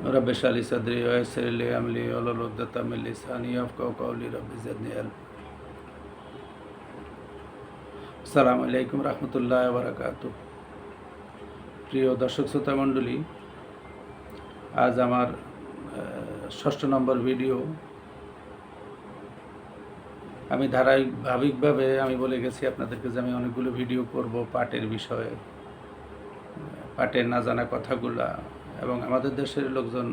رب اشرح لي صدري ويسر لي أمري واحلل عقدة من لساني يفقهوا قولي رب زدني علما আসসালামু আলাইকুম রহমতুল্লাহ বারাকাতুহু। প্রিয় দর্শক শ্রোতা মণ্ডলী, আজ আমার ৬ষ্ঠ নম্বর ভিডিও। আমি ধারাবাহিকভাবে আমি বলে গেছি আপনাদেরকে যে আমি অনেকগুলো ভিডিও করব পাটের বিষয়ে, পাটের না জানা কথাগুলা, এবং আমাদের দেশের লোকজন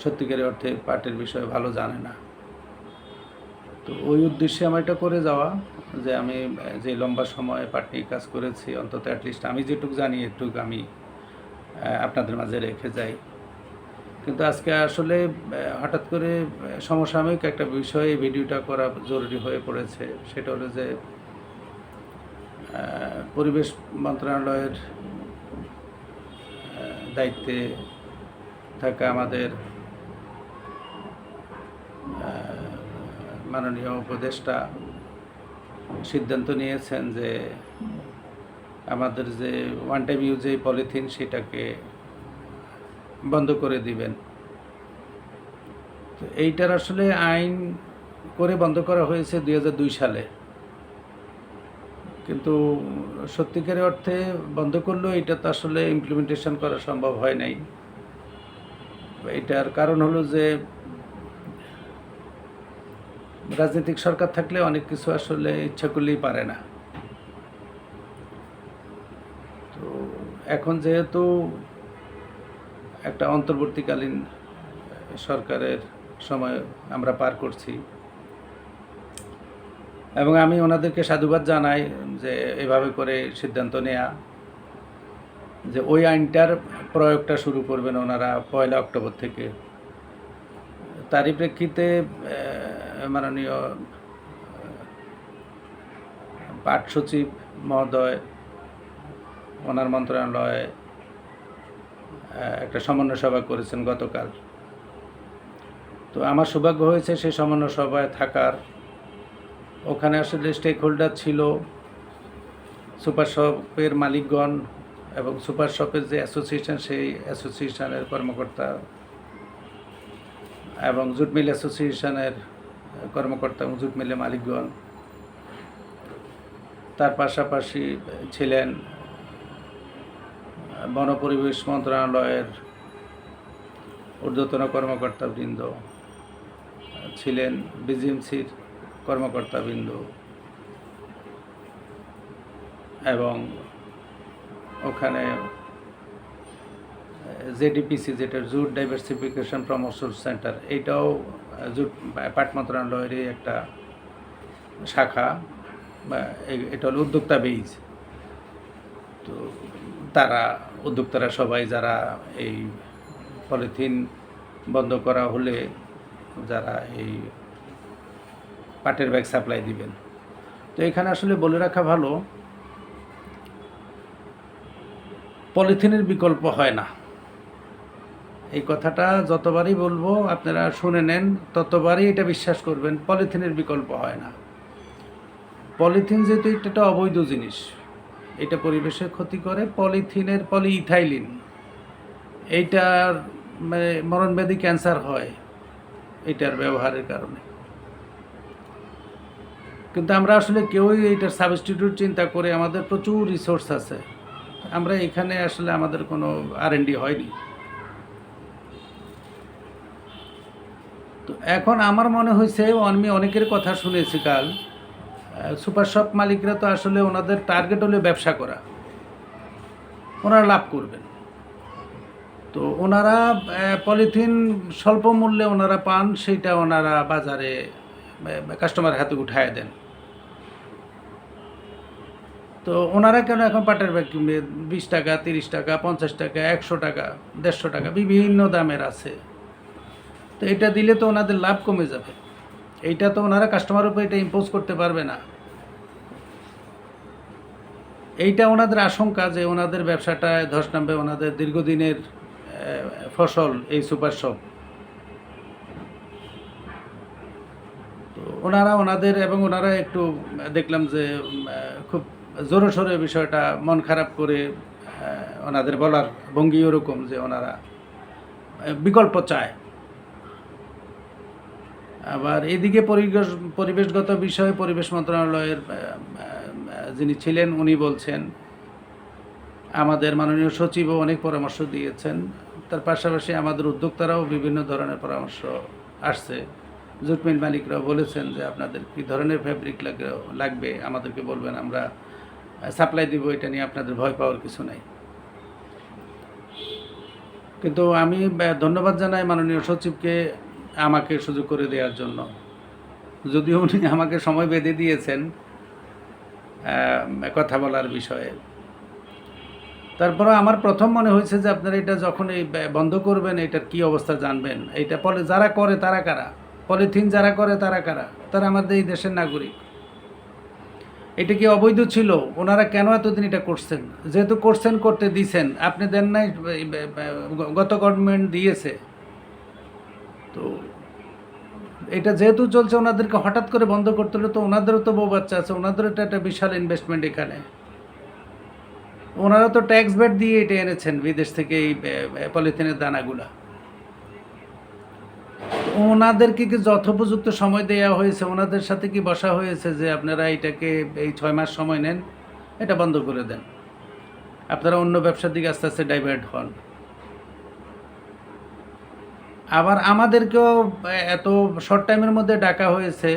সত্যিকারের অর্থে পাটের বিষয়ে ভালো জানে না। তো ওই উদ্দেশ্যে আমার এটা করে যাওয়া যে আমি যে লম্বা সময় পাট নিয়ে কাজ করেছি, অন্তত অ্যাটলিস্ট আমি যেটুকু জানি এটুকু আমি আপনাদের মাঝে রেখে যাই। কিন্তু আজকে আসলে হঠাৎ করে সমসাময়িক একটা বিষয়ে এই ভিডিওটা করা জরুরি হয়ে পড়েছে। সেটা হলো যে পরিবেশ মন্ত্রণালয়ের দায়িত্বে থাকা আমাদের মাননীয় উপদেষ্টা সিদ্ধান্ত নিয়েছেন যে আমাদের যে ওয়ান টাইম ইউজ এই পলিথিন সেটাকে বন্ধ করে দিবেন। তো এইটার আসলে আইন করে বন্ধ করা হয়েছে 2002 সালে, কিন্তু সত্যিকারের অর্থে বন্ধ করলেও এটা তো আসলে ইমপ্লিমেন্টেশন করা সম্ভব হয় নাই। এটার কারণ হলো যে রাজনৈতিক সরকার থাকলে অনেক কিছু আসলে ইচ্ছা করলেই পারে না। তো এখন যেহেতু একটা অন্তর্বর্তীকালীন সরকারের সময় আমরা পার করছি, এবং আমি ওনাদেরকে সাধুবাদ জানাই যে এভাবে করে সিদ্ধান্ত নেয়া যে ওই আইনটার প্রয়োগটা শুরু করবেন ওনারা 1 অক্টোবর থেকে। তারই প্রেক্ষিতে মাননীয় পাট সচিব মহোদয় ওনার মন্ত্রণালয়ে একটা সমন্বয় সভা করেছেন গতকাল। তো আমার সৌভাগ্য হয়েছে সেই সমন্বয় সভায় থাকার। ওখানে আসলে স্টেক হোল্ডার ছিল সুপার শপের মালিকগণ এবং সুপার শপের যে অ্যাসোসিয়েশন সেই অ্যাসোসিয়েশনের কর্মকর্তা এবং জুট মিল অ্যাসোসিয়েশনের কর্মকর্তা এবং জুট মিলের মালিকগণ। তার পাশাপাশি ছিলেন বন পরিবেশ মন্ত্রণালয়ের ঊর্ধ্বতন কর্মকর্তাবৃন্দ, ছিলেন বিজিএমসির কর্মকর্তাবৃন্দ, এবং ওখানে জেডিপিসি, যেটা জুট ডাইভার্সিফিকেশন প্রমোশন সেন্টার, এইটাও জুট পাট মন্ত্রণালয়েরই একটা শাখা, বা এটা হলো উদ্যোক্তা বেইজ। তো উদ্যোক্তারা সবাই যারা এই পলিথিন বন্ধ করা হলে যারা এই পাটের ব্যাগ সাপ্লাই দিবেন। তো এখানে আসলে বলে রাখা ভালো, পলিথিনের বিকল্প হয় না। এই কথাটা যতবারই বলবো আপনারা শুনে নেন, ততবারই এটা বিশ্বাস করবেন, পলিথিনের বিকল্প হয় না। পলিথিন যেহেতু এটা অবৈধ জিনিস, এটা পরিবেশের ক্ষতি করে। পলিথিনের পলিইথাইলিন, এইটার মরণব্যাধি ক্যান্সার হয় এটার ব্যবহারের কারণে। কিন্তু আমরা আসলে কেউই এইটার সাবস্টিটিউট চিন্তা করে, আমাদের প্রচুর রিসোর্স আছে, আমরা এখানে আসলে আমাদের কোনো R&D হয়নি। তো এখন আমার মনে হয়েছে, আমি অনেকের কথা শুনেছি কাল, সুপার শপ মালিকরা তো আসলে ওনাদের টার্গেট হলে ব্যবসা করা, ওনারা লাভ করবেন। তো ওনারা পলিথিন স্বল্প মূল্যে ওনারা পান, সেইটা ওনারা বাজারে কাস্টমার হাতে উঠায় দেন। তো ওনারা কেন এখন পাটের ব্যাগ কিনবে? 20 টাকা, 30 টাকা, 50 টাকা, 100 টাকা, 150 টাকা, বিভিন্ন দামের আছে। তো এটা দিলে তো ওনাদের লাভ কমে যাবে। এইটা তো ওনারা কাস্টমার উপর এটা ইম্পোজ করতে পারবে না। এইটা ওনাদের আশঙ্কা যে ওনাদের ব্যবসাটা ধস নামবে, ওনাদের দীর্ঘদিনের ফসল এই সুপার শপ। তো ওনারা একটু দেখলাম যে খুব জোরে সোরে বিষয়টা মন খারাপ করে ওনাদের বলার ভঙ্গি ওরকম যে ওনারা বিকল্প চায়। আবার এদিকে পরিবেশগত বিষয়ে পরিবেশ মন্ত্রণালয়ের যিনি ছিলেন উনি বলছেন, আমাদের মাননীয় সচিবও অনেক পরামর্শ দিয়েছেন, তার পাশাপাশি আমাদের উদ্যোক্তারাও বিভিন্ন ধরনের পরামর্শ আসছে। জুট মিল মালিকরাও বলেছেন যে আপনাদের কী ধরনের ফ্যাব্রিক লাগবে আমাদেরকে বলবেন, আমরা সাপ্লাই দিব, এটা নিয়ে আপনাদের ভয় পাওয়ার কিছু নাই। কিন্তু আমি ধন্যবাদ জানাই মাননীয় সচিবকে আমাকে সুযোগ করে দেওয়ার জন্য, যদিও উনি আমাকে সময় বেঁধে দিয়েছেন কথা বলার বিষয়ে। তারপরে আমার প্রথম মনে হয়েছে যে আপনারা এটা যখন এই বন্ধ করবেন এটার কি অবস্থা জানবেন। এইটা যারা করে তারা কারা, পলিথিন যারা করে তারা কারা, তারা আমাদের এই দেশের নাগরিক। এটা কি অবৈধ ছিল? ওনারা কেন এতদিন এটা করছেন? যেহেতু করছেন, করতে দিছেন, আপনি দেন নাই, গত গভর্নমেন্ট দিয়েছে। তো এটা যেহেতু চলছে, ওনাদেরকে হঠাৎ করে বন্ধ করতে হলে তো ওনাদেরও তো বউ বাচ্চা আছে, ওনাদেরও একটা বিশাল ইনভেস্টমেন্ট এখানে। ওনারা তো ট্যাক্স ব্যাট দিয়ে এটা এনেছেন বিদেশ থেকে, এই পলিথিনের দানাগুলা। ওনাদেরকে কি যথোপযুক্ত সময় দেওয়া হয়েছে? ওনাদের সাথে কি বসা হয়েছে যে আপনারা এটাকে এই 6 মাস সময় নেন, এটা বন্ধ করে দেন, আপনারা অন্য ব্যবসার দিকে আস্তে আস্তে ডাইভার্ট হন? আবার আমাদেরকেও এত শর্ট টাইমের মধ্যে ডাকা হয়েছে।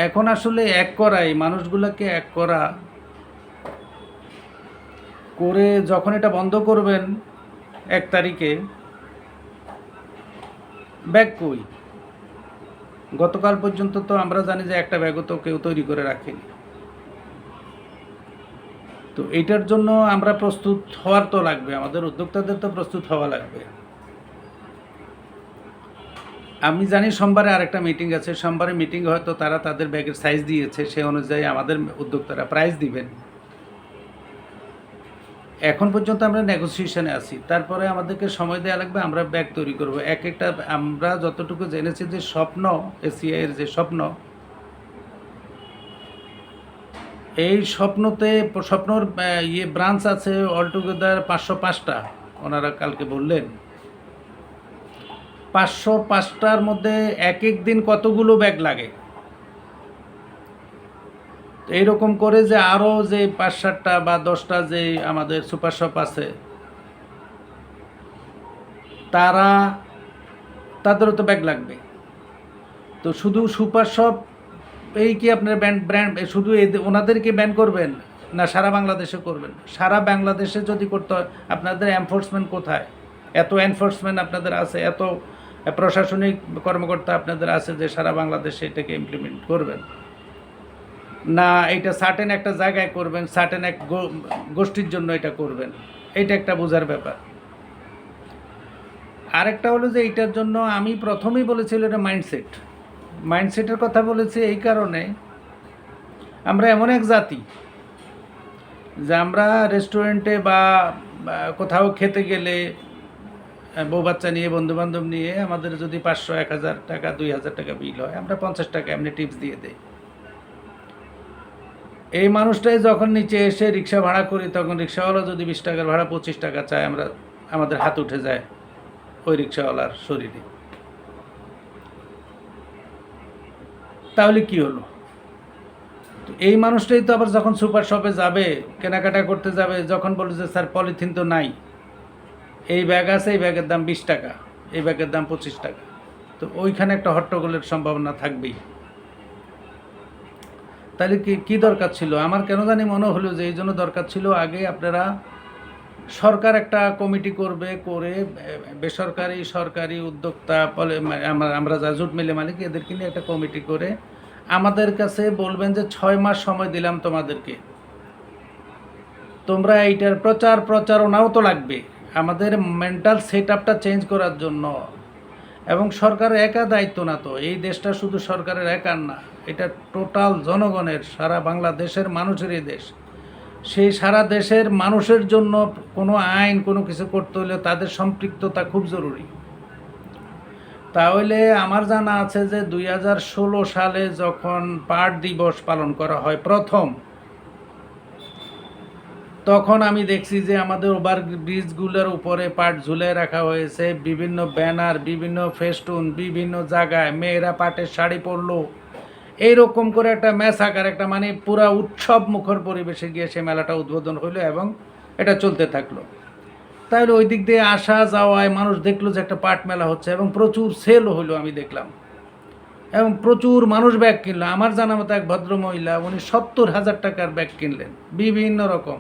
এখন আসলে এক করাই, মানুষগুলোকে এক করা করে যখন এটা বন্ধ করবেন 1 তারিখে, ব্যাগ কই? গতকাল পর্যন্ত তো আমরা জানি যে একটা ব্যাগও তো কেউ তৈরি করে রাখেনি। তো এইটার জন্য আমরা প্রস্তুত হওয়ার তো লাগবে, আমাদের উদ্যোক্তাদের তো প্রস্তুত হওয়া লাগবে। আমি জানি সোমবারে আরেকটা মিটিং আছে, সোমবারে মিটিং হয়তো তারা তাদের ব্যাগের সাইজ দিয়েছে, সে অনুযায়ী আমাদের উদ্যোক্তারা প্রাইস দিবেন। এখন পর্যন্ত আমরা নেগোসিয়েশনে আছি, তারপরে আমাদেরকে সময় দেওয়া লাগবে, আমরা ব্যাগ তৈরি করব। একটা আমরা যতটুকু জেনেছি যে স্বপ্ন, এসিআইয়ের যে স্বপ্ন, এই স্বপ্নর ব্রাঞ্চ আছে অলটুগেদার 505টা, ওনারা কালকে বললেন। 505টার মধ্যে এক দিন কতগুলো ব্যাগ লাগে, এইরকম করে যে আরও যে 5-7টা বা 10টা যে আমাদের সুপার শপ আছে, তাদেরও তো ব্যাগ লাগবে। তো শুধু সুপার শপ এই কি আপনার ব্র্যান্ড শুধু ওনাদেরকে ব্যান করবেন না সারা বাংলাদেশে করবেন? সারা বাংলাদেশে যদি করতে হয়, আপনাদের এনফোর্সমেন্ট কোথায়? এত এনফোর্সমেন্ট আপনাদের আছে, এত প্রশাসনিক কর্মকর্তা আপনাদের আছে যে সারা বাংলাদেশে এটাকে ইমপ্লিমেন্ট করবেন? না এটা সার্টেন একটা জায়গায় করবেন, সার্টেন এক গোষ্ঠীর জন্য এটা করবেন? এটা একটা বোঝার ব্যাপার। আরেকটা হলো যে এইটার জন্য আমি প্রথমেই বলেছিলাম এটা মাইন্ডসেটের কথা বলেছি এই কারণে, আমরা এমন এক জাতি যে আমরা রেস্টুরেন্টে বা কোথাও খেতে গেলে বউ বাচ্চা নিয়ে, বন্ধুবান্ধব নিয়ে, আমাদের যদি 500-1000 টাকা 2000 টাকা বিল হয়, আমরা 50 টাকা এমনি টিপস দিয়ে দেই। এই মানুষটাই যখন নিচে এসে রিক্সা ভাড়া করি, তখন রিক্সাওয়ালা যদি 20 টাকার ভাড়া 25 টাকা চায়, আমাদের হাত উঠে যায় ওই রিক্সাওয়ালার শরীরে। তাহলে কি হলো? তো এই মানুষটাই তো আবার যখন সুপার শপে যাবে, কেনাকাটা করতে যাবে, যখন বলে যে স্যার পলিথিন তো নাই, এই ব্যাগ আছে, এই ব্যাগের দাম 20 টাকা, এই ব্যাগের দাম 25 টাকা, তো ওইখানে একটা হট্টগোলের সম্ভাবনা থাকবেই। তাহলে কি দরকার ছিল? আমার কেন জানি মনে হলো যে এই জন্য দরকার ছিল আগে আপনারা সরকার একটা কমিটি করে বেসরকারি, সরকারি উদ্যোক্তা, আমরা যা জুট মিলে মালিক, এদেরকে নিয়ে একটা কমিটি করে আমাদের কাছে বলবেন যে 6 মাস সময় দিলাম তোমাদেরকে, তোমরা এইটার প্রচারণাও তো লাগবে, আমাদের মেন্টাল সেট আপটা চেঞ্জ করার জন্য। এবং সরকারের একা দায়িত্ব না তো, এই দেশটা শুধু সরকারের একার না, এটা টোটাল জনগণের, সারা বাংলাদেশের মানুষেরই দেশ। সেই সারা দেশের মানুষের জন্য কোনো আইন, কোনো কিছু করতে হলে তাদের সম্পৃক্ততা খুব জরুরি। তাহলে আমার জানা আছে যে 2016 সালে যখন পাট দিবস পালন করা হয় প্রথম, তখন আমি দেখছি যে আমাদের ওভার ব্রিজগুলোর উপরে পাট ঝুলে রাখা হয়েছে, বিভিন্ন ব্যানার, বিভিন্ন ফেস্টুন, বিভিন্ন জায়গায় মেয়েরা পাটের শাড়ি পরলো, এইরকম করে একটা মেসাকার, একটা মানে পুরা উৎসব মুখর পরিবেশে গিয়ে সে মেলাটা উদ্বোধন হইলো এবং এটা চলতে থাকলো। তাহলে ওই দিক দিয়ে আসা যাওয়ায় মানুষ দেখলো যে একটা পাট মেলা হচ্ছে এবং প্রচুর সেলও হইলো, আমি দেখলাম, এবং প্রচুর মানুষ ব্যাগ কিনলো। আমার জানা মতো এক ভদ্রমহিলা, উনি 70,000 টাকার ব্যাগ কিনলেন বিভিন্ন রকম।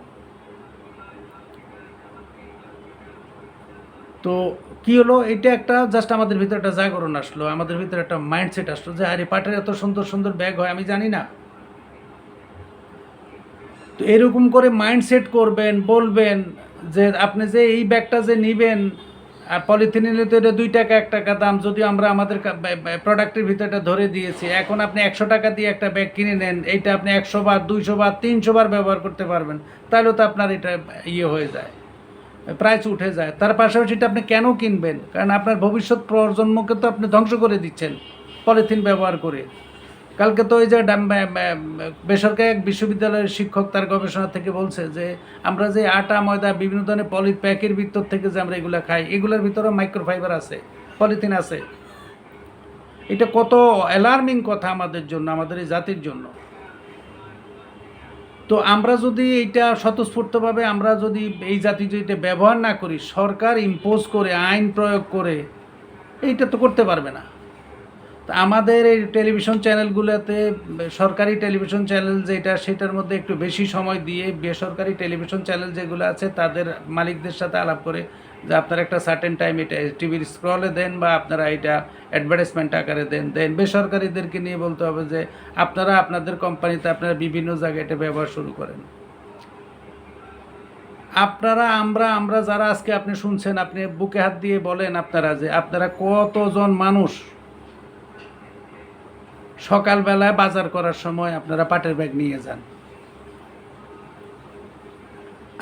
তো কি হলো, এটা একটা জাস্ট আমাদের ভিতরে একটা জাগরণ আসলো, আমাদের ভিতরে একটা মাইন্ডসেট আসলো যে আরে পাটের এত সুন্দর সুন্দর ব্যাগ হয়, আমি জানি না। তো এরকম করে মাইন্ডসেট করবেন, বলবেন যে আপনি যে এই ব্যাগটা যে নেবেন, পলিথিন নিলে তো এটা 2 টাকা 1 টাকা দাম, যদিও আমরা আমাদের প্রোডাক্টের ভিতরে ধরে দিয়েছি। এখন আপনি 100 টাকা দিয়ে একটা ব্যাগ কিনে নেন, এইটা আপনি 100 বার, 200 বার, 300 বার ব্যবহার করতে পারবেন, তাহলে তো আপনার এটা ইয়ে হয়ে যায়, প্রাইস উঠে যায়। তার পাশাপাশি এটা আপনি কেন কিনবেন? কারণ আপনার ভবিষ্যৎ প্রজন্মকে তো আপনি ধ্বংস করে দিচ্ছেন পলিথিন ব্যবহার করে। কালকে তো ওই যে বেসরকারি এক বিশ্ববিদ্যালয়ের শিক্ষক তার গবেষণা থেকে বলছে যে আমরা যে আটা, ময়দা, বিভিন্ন ধরনের প্যাকের ভিতর থেকে যে আমরা এগুলো খাই, এগুলোর ভিতরে মাইক্রোফাইবার আছে, পলিথিন আছে। এটা কত অ্যালার্মিং কথা আমাদের জন্য, আমাদের এই জাতির জন্য। তো আমরা যদি এইটা স্বতঃস্ফূর্তভাবে আমরা যদি এই জাতি যদি এটা ব্যবহার না করি, সরকার ইম্পোজ করে, আইন প্রয়োগ করে, এইটা তো করতে পারবে না। তা আমাদের এই টেলিভিশন চ্যানেলগুলোতে, সরকারি টেলিভিশন চ্যানেল যেটা, সেটার মধ্যে একটু বেশি সময় দিয়ে বেসরকারি টেলিভিশন চ্যানেল যেগুলো আছে তাদের মালিকদের সাথে আলাপ করে যে আপনারা একটা সার্টেন টাইম এটা টিভির স্ক্রলে দেন, বা আপনারা এটা অ্যাডভার্টাইজমেন্ট আকারে দেন। বেসরকারিদেরকে নিয়ে বলতে হবে যে আপনারা আপনাদের কোম্পানিতে আপনারা বিভিন্ন জায়গায় এটা ব্যবহার শুরু করেন। আপনারা আমরা যারা আজকে আপনি শুনছেন, আপনি বুকে হাত দিয়ে বলেন আপনারা যে আপনারা কতজন মানুষ সকালবেলায় বাজার করার সময় আপনারা পাটের ব্যাগ নিয়ে যান।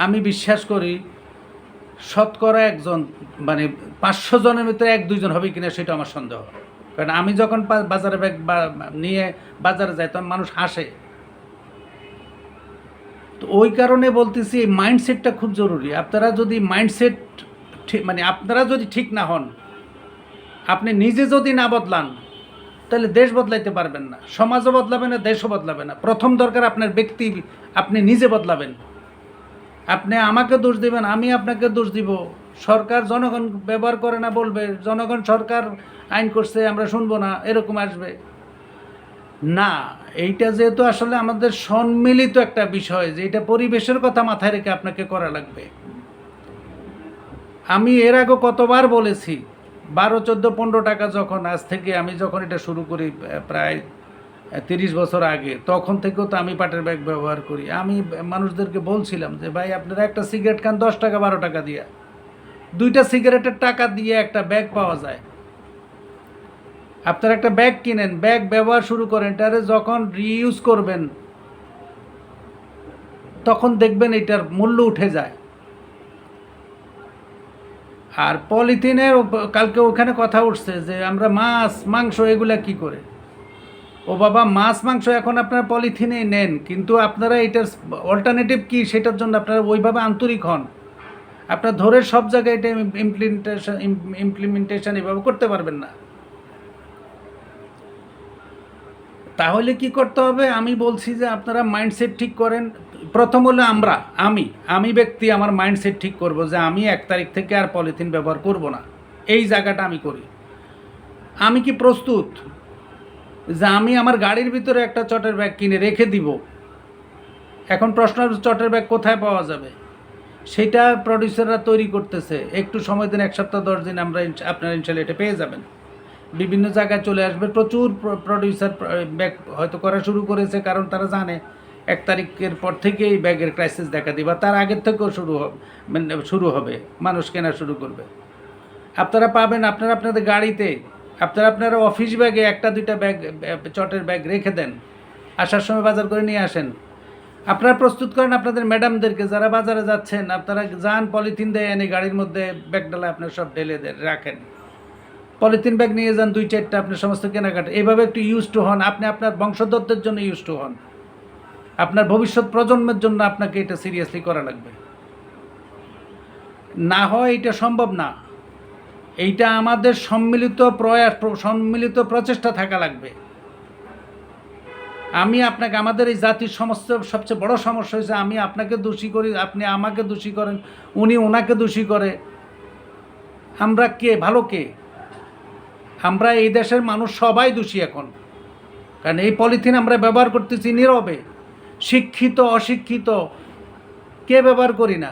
আমি বিশ্বাস করি শতকরা একজন, মানে 500 জনের ভিতরে 1-2 জন হবে কিনা সেটা আমার সন্দেহ। কারণ আমি যখন বাজারে ব্যাগ নিয়ে বাজারে যাই তখন মানুষ হাসে। তো ওই কারণে বলতেছি এই মাইন্ডসেটটা খুব জরুরি। আপনারা যদি মাইন্ডসেট মানে আপনারা যদি ঠিক না হন, আপনি নিজে যদি না বদলান, তাহলে দেশ বদলাইতে পারবেন না, সমাজও বদলাবে না, দেশও বদলাবে না। প্রথম দরকার আপনার ব্যক্তি, আপনি নিজে বদলাবেন। আপনি আমাকে দোষ দিবেন, আমি আপনাকে দোষ দিব, সরকার জনগণ ব্যবহার করে না বলবে, জনগণ সরকার আইন করছে আমরা শুনবো না, এরকম আসবে না। এইটা যেহেতু আসলে আমাদের সম্মিলিত একটা বিষয়, যে এটা পরিবেশের কথা মাথায় রেখে আপনাকে করা লাগবে। আমি এর আগে কতবার বলেছি, 12, 14, 15 টাকা যখন, আজ থেকে আমি যখন এটা শুরু করি প্রায় 30 বছর আগে, তখন থেকেও তো আমি পাটের ব্যাগ ব্যবহার করি। আমি মানুষদেরকে বলছিলাম যে ভাই আপনারা একটা সিগারেট খান 10 টাকা 12 টাকা দিয়ে, 2টা সিগারেটের টাকা দিয়ে একটা ব্যাগ পাওয়া যায়। আপনারা একটা ব্যাগ কিনেন, ব্যাগ ব্যবহার শুরু করেন, এটারে যখন রিইউজ করবেন তখন দেখবেন এটার মূল্য উঠে যায়। আর পলিথিনের কালকে ওখানে কথা উঠছে যে আমরা মাছ, মাংস এগুলা কি করে। ও বাবা, মাছ মাংস এখন আপনারা পলিথিনে নেন, কিন্তু আপনারা এটার অল্টারনেটিভ কি সেটার জন্য আপনারা ওইভাবে আন্তরিক হন। আপনার ধরে সব জায়গায় এটা ইমপ্লিমেন্টেশন এভাবে করতে পারবেন না। তাহলে কি করতে হবে, আমি বলছি যে আপনারা মাইন্ডসেট ঠিক করেন। প্রথম হলো আমি ব্যক্তি আমার মাইন্ডসেট ঠিক করব যে আমি 1 তারিখ থেকে আর পলিথিন ব্যবহার করব না, এই জায়গাটা আমি করি। আমি কি প্রস্তুত যে আমি আমার গাড়ির ভিতরে একটা চটের ব্যাগ কিনে রেখে দিব? এখন প্রশ্ন, চটের ব্যাগ কোথায় পাওয়া যাবে? সেটা প্রডিউসাররা তৈরি করতেছে, একটু সময় দিন, 1 সপ্তাহ 10 দিন, আপনারা ইনশাল্লাহ এটা পেয়ে যাবেন। বিভিন্ন জায়গায় চলে আসবে। প্রচুর প্রডিউসার ব্যাগ হয়তো করা শুরু করেছে, কারণ তারা জানে 1 তারিখের পর থেকে এই ব্যাগের ক্রাইসিস দেখা দিবে, তার আগের থেকেও শুরু হবে, মানুষ কেনা শুরু করবে। আপনারা পাবেন, আপনারা আপনাদের গাড়িতে, আপনারা অফিস ব্যাগে 1-2টা ব্যাগ, চটের ব্যাগ রেখে দেন, আসার সময় বাজার করে নিয়ে আসেন। আপনারা প্রস্তুত করেন আপনাদের ম্যাডামদেরকে, যারা বাজারে যাচ্ছেন, আপনারা যান, পলিথিন দিয়ে এনে গাড়ির মধ্যে ব্যাগ ডালা আপনারা সব ঢেলে রাখেন। পলিথিন ব্যাগ নিয়ে যান 2-4টা, আপনার সমস্ত কেনাকাটা। এইভাবে একটু ইউজ টু হন, আপনি আপনার বংশধরদের জন্য ইউজ টু হন। আপনার ভবিষ্যৎ প্রজন্মের জন্য আপনাকে এটা সিরিয়াসলি করা লাগবে। না হয় এটা সম্ভব না। এইটা আমাদের সম্মিলিত প্রয়াস, সম্মিলিত প্রচেষ্টা থাকা লাগবে। আমি আপনাকে, আমাদের এই জাতির সমস্যা, সবচেয়ে বড় সমস্যা হয়েছে আমি আপনাকে দোষী করি, আপনি আমাকে দোষী করেন, উনি ওনাকে দোষী করে। আমরা কে ভালো কে? আমরা এই দেশের মানুষ সবাই দোষী এখন। কারণ এই পলিথিন আমরা ব্যবহার করতেছি নীরবে, শিক্ষিত অশিক্ষিত কে ব্যবহার করি না।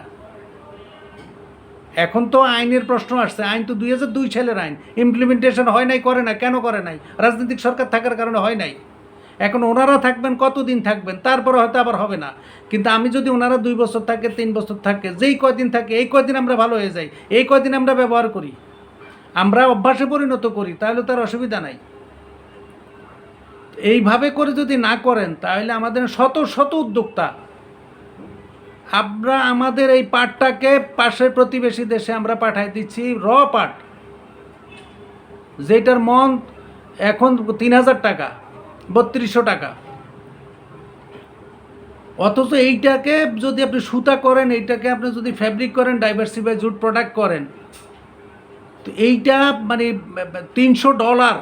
এখন তো আইনের প্রশ্ন আসছে, আইন তো 2002 সালের আইন, ইমপ্লিমেন্টেশন হয় নাই, করে না। কেন করে নাই? রাজনৈতিক সরকার থাকার কারণে হয় নাই। এখন ওনারা থাকবেন, কতদিন থাকবেন, তারপরে হয়তো আবার হবে না। কিন্তু আমি যদি ওনারা 2 বছর থাকে, 3 বছর থাকে, যেই কয়দিন থাকে এই কয়দিন আমরা ভালো হয়ে যাই, এই কয়দিন আমরা ব্যবহার করি, আমরা অভ্যাসে পরিণত করি, তাহলে তার অসুবিধা নাই। এইভাবে করে যদি না করেন তাহলে আমাদের শত শত উদ্যোক্তা, আমরা আমাদের এই পাটটাকে পাশের প্রতিবেশী দেশে আমরা পাঠাই দিচ্ছি, র পাট, যেটার মন এখন 3000 টাকা, 3200 টাকা। অথচ এইটাকে যদি আপনি সুতা করেন, এইটাকে আপনি যদি ফ্যাব্রিক করেন, ডাইভার্সিফাই জুট প্রোডাক্ট করেন, তো এইটা মানে $300,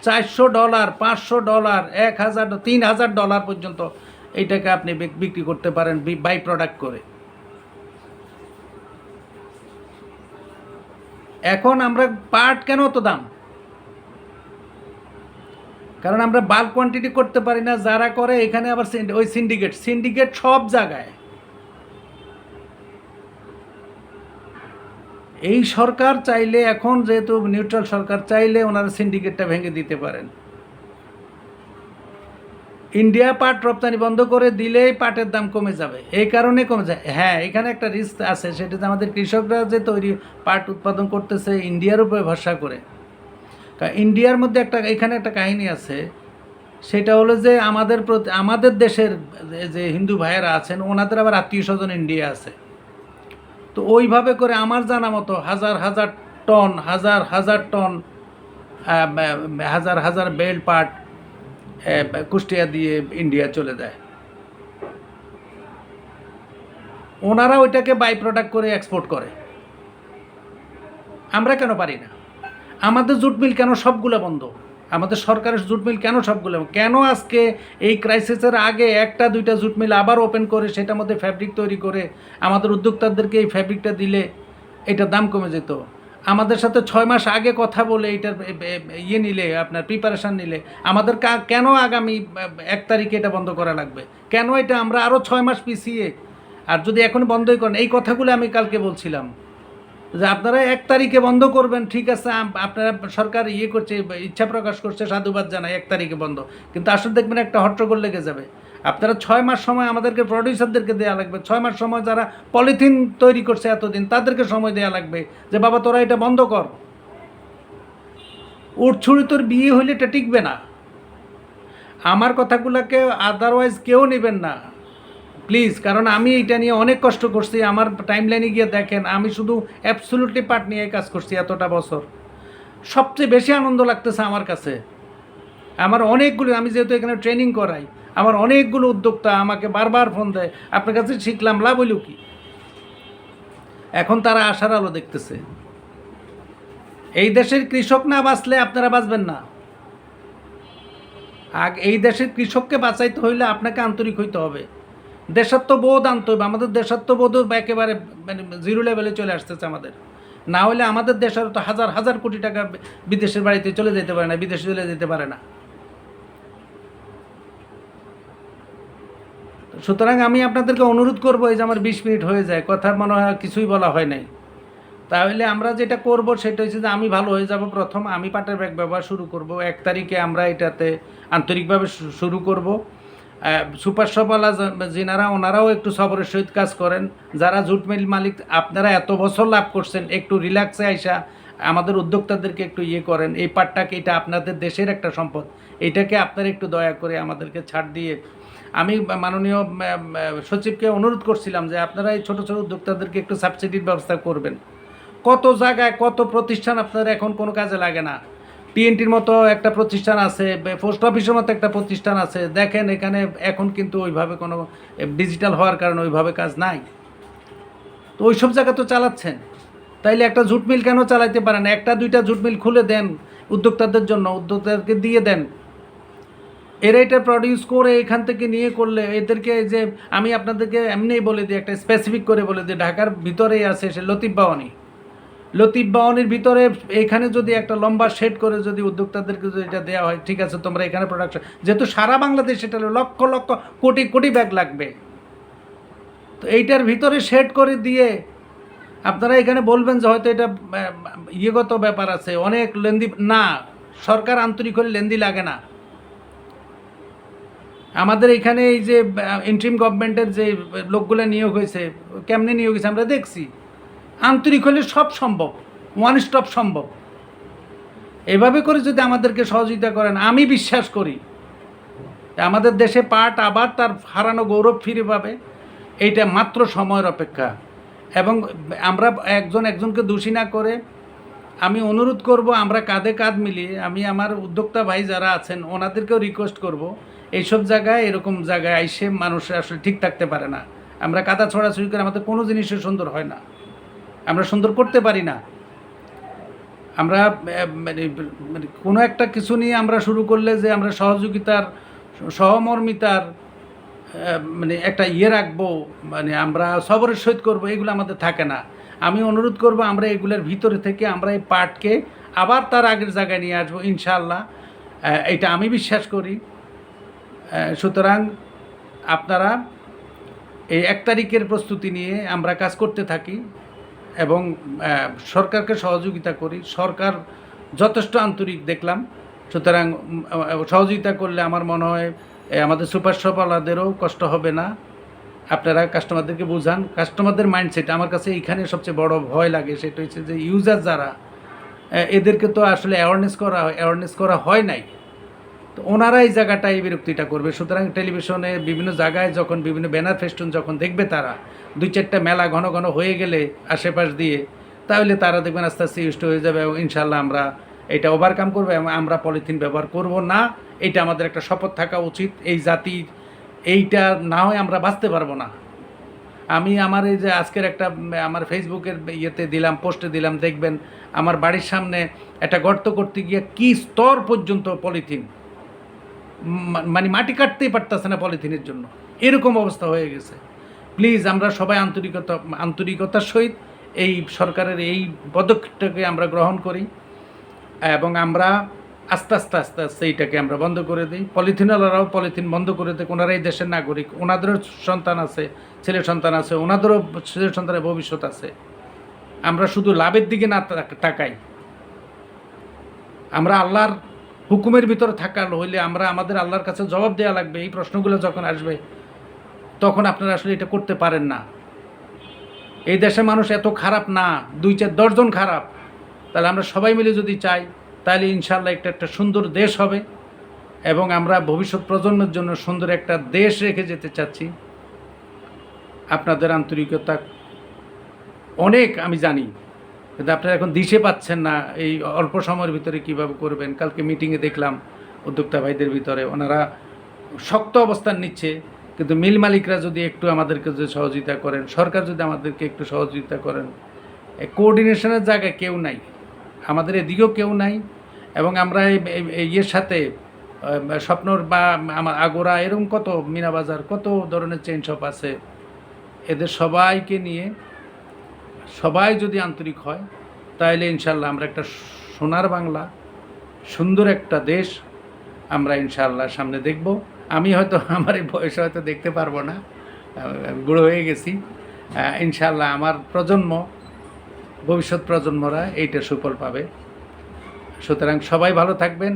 $400, $500, $1000, $3000 পর্যন্ত এইটাকে আপনি বিক্রি করতে পারেন বাই প্রোডাক্ট করে। এখন আমরা পাট কেন অত দাম? কারণ আমরা বাল্ক কোয়ান্টিটি করতে পারি না। যারা করে এখানে আবার ওই সিন্ডিকেট সব জায়গায়। এই সরকার চাইলে, এখন যেহেতু নিউট্রাল সরকার, চাইলে ওনারা সিন্ডিকেটটা ভেঙে দিতে পারেন। ইন্ডিয়া পাট রপ্তানি বন্ধ করে দিলেই পাটের দাম কমে যাবে। এই কারণে কমে যায়। হ্যাঁ, এখানে একটা রিস্ক আছে, সেটা যে আমাদের কৃষকরা যে তৈরি পাট উৎপাদন করতেছে ইন্ডিয়ার উপরে ভরসা করে। কারণ ইন্ডিয়ার মধ্যে এখানে একটা কাহিনী আছে, সেটা হলো যে আমাদের দেশের যে হিন্দু ভাইয়েরা আছেন, ওনাদের আবার আত্মীয় স্বজন ইন্ডিয়া আছে। তো ওইভাবে করে আমার জানা মতো হাজার হাজার টন হাজার হাজার বেল পাট কুষ্টিয়া দিয়ে ইন্ডিয়া চলে যায়। ওনারা ওইটাকে বাই প্রোডাক্ট করে এক্সপোর্ট করে। আমরা কেন পারি না? আমাদের জুট মিল কেন সবগুলো বন্ধ? আমাদের সরকারের জুট মিল কেন সবগুলো? কেন আজকে এই ক্রাইসিসের আগে 1-2টা জুট মিল আবার ওপেন করে সেটার মধ্যে ফ্যাব্রিক তৈরি করে আমাদের উদ্যোক্তাদেরকে এই ফ্যাব্রিকটা দিলে এটার দাম কমে যেত? আমাদের সাথে 6 মাস আগে কথা বলে এইটার নিলে, আপনার প্রিপারেশান নিলে, আমাদের কেন আগামী 1 তারিখে এটা বন্ধ করা লাগবে? কেন এটা আমরা আরও 6 মাস পিছিয়ে? আর যদি এখন বন্ধই করেন, এই কথাগুলো আমি কালকে বলছিলাম যে আপনারা 1 তারিখে বন্ধ করবেন, ঠিক আছে, আপনারা সরকার করছে, ইচ্ছা প্রকাশ করছে, সাধুবাদ জানায় 1 তারিখে বন্ধ, কিন্তু আসলে দেখবেন একটা হট্টগোল লেগে যাবে। আপনারা 6 মাস সময় আমাদেরকে, প্রডিউসারদেরকে দেওয়া লাগবে। 6 মাস সময় যারা পলিথিন তৈরি করছে এতদিন, তাদেরকে সময় দেওয়া লাগবে যে বাবা তোরা এটা বন্ধ কর। উঠছুড়ি তোর বিয়ে হইলে এটা টিকবে না। আমার কথাগুলোকে আদারওয়াইজ কেউ নেবেন না প্লিজ, কারণ আমি এটা নিয়ে অনেক কষ্ট করছি। আমার টাইমলাইনে গিয়ে দেখেন, আমি শুধু অ্যাবসলিউটলি পাট নিয়ে কাজ করছি এতটা বছর। সবচেয়ে বেশি আনন্দ লাগতেছে আমার কাছে, আমার অনেকগুলো, আমি যেহেতু এখানে ট্রেনিং করাই, আমার অনেকগুলো উদ্যোক্তা আমাকে বারবার ফোন দেয়, আপনার কাছে শিখলাম, লাভ হইল কি? এখন তারা আশার আলো দেখতেছে। এই দেশের কৃষক না বাঁচলে আপনারা বাঁচবেন না। এই দেশের কৃষককে বাঁচাইতে হইলে আপনাকে আন্তরিক হইতে হবে, দেশাত্মবোধ আনতে হবে। আমাদের দেশাত্মবোধ একেবারে মানে জিরো লেভেলে চলে আসতেছে আমাদের। না হলে আমাদের দেশের তো হাজার হাজার কোটি টাকা বিদেশের বাড়িতে চলে যেতে পারে না, বিদেশে চলে যেতে পারে না। সুতরাং আমি আপনাদেরকে অনুরোধ করবো, এই যে আমার 20 মিনিট হয়ে যায়, কথা মনে হয় কিছুই বলা হয় নাই। তাহলে আমরা যেটা করব সেটা হচ্ছে যে আমি ভালো হয়ে যাব। প্রথম আমি পাটের ব্যাগ ব্যবহার শুরু করব। 1 তারিখে আমরা এটাতে আন্তরিকভাবে শুরু করব। সুপার শপওয়ালা যিনারা, ওনারাও একটু সবরের সহিত কাজ করেন। যারা জুট মিল মালিক, আপনারা এত বছর লাভ করছেন, একটু রিল্যাক্সে আইসা আমাদের উদ্যোক্তাদেরকে একটু করেন। এই পাটটাকে, এটা আপনাদের দেশের একটা সম্পদ, এটাকে আপনারা একটু দয়া করে আমাদেরকে ছাড় দিয়ে, আমি মাননীয় সচিবকে অনুরোধ করছিলাম যে আপনারা এই ছোটো ছোটো উদ্যোক্তাদেরকে একটু সাবসিডির ব্যবস্থা করবেন। কত জায়গায় কত প্রতিষ্ঠান আপনাদের এখন কোনো কাজে লাগে না, টিএনটির মতো একটা প্রতিষ্ঠান আছে, পোস্ট অফিসের মতো একটা প্রতিষ্ঠান আছে, দেখেন এখানে এখন কিন্তু ওইভাবে কোনো ডিজিটাল হওয়ার কারণে ওইভাবে কাজ নাই। তো ওইসব জায়গা তো চালাচ্ছেন, তাইলে একটা জুট মিল কেন চালাইতে পারেন? একটা দুইটা জুট মিল খুলে দেন উদ্যোক্তাদের জন্য, উদ্যোক্তাদেরকে দিয়ে দেন, এরা এটা প্রডিউস করে এখান থেকে নিয়ে করলে এদেরকে যে আমি আপনাদেরকে এমনিই বলে দিই, একটা স্পেসিফিক করে বলে দিই, ঢাকার ভিতরেই আছে সে লতিফ বাওয়ানির ভিতরে এখানে যদি একটা লম্বা শেড করে যদি উদ্যোক্তাদেরকে যদি এটা দেওয়া হয়, ঠিক আছে তোমরা এখানে প্রোডাকশন, যেহেতু সারা বাংলাদেশ এটা লক্ষ লক্ষ কোটি কোটি ব্যাগ লাগবে, তো এইটার ভিতরে শেড করে দিয়ে আপনারা এখানে বলবেন যে হয়তো এটা ইয়েগত ব্যাপার আছে, অনেক লেন্দি না, সরকার আন্তরিক হলে লেন্দি লাগে না। আমাদের এখানে এই যে ইন্ট্রিম গভর্নমেন্টের যে লোকগুলো নিয়োগ হয়েছে, কেমনে নিয়োগ হয়েছে আমরা দেখছি, আন্তরিক হলে সব সম্ভব, ওয়ান স্টপ সম্ভব। এভাবে করে যদি আমাদেরকে সহযোগিতা করেন, আমি বিশ্বাস করি আমাদের দেশে পাট আবার তার হারানো গৌরব ফিরে পাবে। এইটা মাত্র সময়ের অপেক্ষা। এবং আমরা একজনকে দোষী না করে আমি অনুরোধ করব, আমরা কাঁধে কাঁধ মিলিয়ে, আমি আমার উদ্যোক্তা ভাই যারা আছেন ওনাদেরকেও রিকোয়েস্ট করব, এইসব জায়গায় এরকম জায়গায় আইসে মানুষ আসলে ঠিক থাকতে পারে না। আমরা কাদা ছড়াছড়ি করে আমাদের কোনো জিনিসই সুন্দর হয় না, আমরা সুন্দর করতে পারি না। আমরা মানে কোনো একটা কিছু নিয়ে আমরা শুরু করলে যে আমরা সহযোগিতার, সহমর্মিতার মানে একটা ইয়ে রাখবো, মানে আমরা সবরের সহিত করবো, এগুলো আমাদের থাকে না। আমি অনুরোধ করব আমরা এগুলোর ভিতরে থেকে আমরা এই পাটকে আবার তার আগের জায়গায় নিয়ে আসবো ইনশাআল্লাহ, এটা আমি বিশ্বাস করি। সুতরাং আপনারা এই 1 তারিখের প্রস্তুতি নিয়ে আমরা কাজ করতে থাকি এবং সরকারকে সহযোগিতা করি। সরকার যথেষ্ট আন্তরিক দেখলাম, সুতরাং সহযোগিতা করলে আমার মনে হয় আমাদের সুপার শপওয়ালাদেরও কষ্ট হবে না। আপনারা কাস্টমারদেরকে বোঝান, কাস্টমারদের মাইন্ডসেট আমার কাছে এইখানে সবচেয়ে বড় ভয় লাগে, সেটা হচ্ছে যে ইউজার যারা, এদেরকে তো আসলে অ্যাওয়ারনেস করা হয় নাই, তো ওনারা এই জায়গাটাই বিরক্তিটা করবে। সুতরাং টেলিভিশনে বিভিন্ন জায়গায় যখন বিভিন্ন ব্যানার ফেস্টুন যখন দেখবে তারা, 2-4টা মেলা ঘন ঘন হয়ে গেলে আশেপাশ দিয়ে, তাহলে তারা দেখবেন আস্তে আস্তে ইউজড হয়ে যাবে এবং ইনশাল্লাহ আমরা এটা ওভারকাম করবো এবং আমরা পলিথিন ব্যবহার করব না। এটা আমাদের একটা শপথ থাকা উচিত। এই জাতির এইটা না হয় আমরা বাঁচতে পারবো না। আমি আমার এই যে আজকের একটা আমার ফেসবুকের ইয়েতে দিলাম, পোস্টে দিলাম, দেখবেন আমার বাড়ির সামনে একটা গর্ত করতে গিয়ে কি স্তর পর্যন্ত পলিথিন, মানে মাটি কাটতেই পারতেছে না পলিথিনের জন্য, এরকম অবস্থা হয়ে গেছে। প্লিজ আমরা সবাই আন্তরিকতার সহিত এই সরকারের এই পদক্ষেপটাকে আমরা গ্রহণ করি এবং আমরা আস্তে আস্তে এইটাকে আমরা বন্ধ করে দিই। পলিথিনওয়ালারাও পলিথিন বন্ধ করে দেয়, ওনারা এই দেশের নাগরিক, ওনাদেরও সন্তান আছে, ছেলে সন্তান আছে, ওনাদেরও ছেলে সন্তানের ভবিষ্যৎ আছে। আমরা শুধু লাভের দিকে না তাকাই, আমরা আল্লাহর হুকুমের ভিতরে থাকা হইলে আমরা আমাদের আল্লাহর কাছে জবাব দেওয়া লাগবে। এই প্রশ্নগুলো যখন আসবে তখন আপনারা আসলে এটা করতে পারেন না। এই দেশের মানুষ এত খারাপ না, 2-4-10 জন খারাপ। তাহলে আমরা সবাই মিলে যদি চাই তাহলে ইনশাআল্লাহ একটা সুন্দর দেশ হবে এবং আমরা ভবিষ্যৎ প্রজন্মের জন্য সুন্দর একটা দেশ রেখে যেতে চাচ্ছি। আপনাদের আন্তরিকতা অনেক আমি জানি, কিন্তু আপনারা এখন দিশে পাচ্ছেন না এই অল্প সময়ের ভিতরে কিভাবে করবেন। কালকে মিটিংয়ে দেখলাম উদ্যোক্তা ভাইদের ভিতরে ওনারা শক্ত অবস্থান নিচ্ছে, কিন্তু মিল মালিকরা যদি একটু আমাদেরকে যদি সহযোগিতা করেন, সরকার যদি আমাদেরকে একটু সহযোগিতা করেন, কোঅর্ডিনেশনের জায়গায় কেউ নাই, আমাদের এদিকেও কেউ নাই। এবং আমরা ইয়ের সাথে স্বপ্নর বা আমার আগোরা এরকম কত মিনা বাজার, কত ধরনের চেইন শপ আছে, এদের সবাইকে নিয়ে সবাই যদি আন্তরিক হয় তাহলে ইনশাল্লাহ আমরা একটা সোনার বাংলা, সুন্দর একটা দেশ আমরা ইনশাল্লাহ সামনে দেখব। আমি হয়তো আমার এই বয়সে হয়তো দেখতে পারবো না, বুড়ো হয়ে গেছি। ইনশাল্লাহ আমার প্রজন্ম, ভবিষ্যৎ প্রজন্মরা এইটা সুফল পাবে। সুতরাং সবাই ভালো থাকবেন।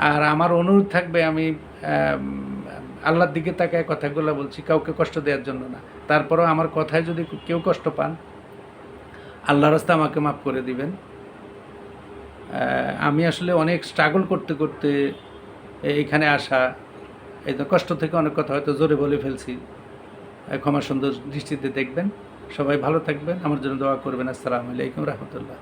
আর আমার অনুরোধ থাকবে, আমি আল্লাহর দিকে তাকায় কথাগুলো বলছি, কাউকে কষ্ট দেওয়ার জন্য না। তারপরেও আমার কথায় যদি কেউ কষ্ট পান, আল্লাহর রাস্তায় আমাকে মাফ করে দিবেন। আমি আসলে অনেক স্ট্রাগল করতে করতে এখানে আসা, এই তো কষ্ট থেকে অনেক কথা হয়তো জোরে বলে ফেলছি, ক্ষমা সুন্দর দৃষ্টিতে দেখবেন। সবাই ভালো থাকবেন, আমার জন্য দোয়া করবেন। আসসালামু আলাইকুম রহমতুল্লাহ।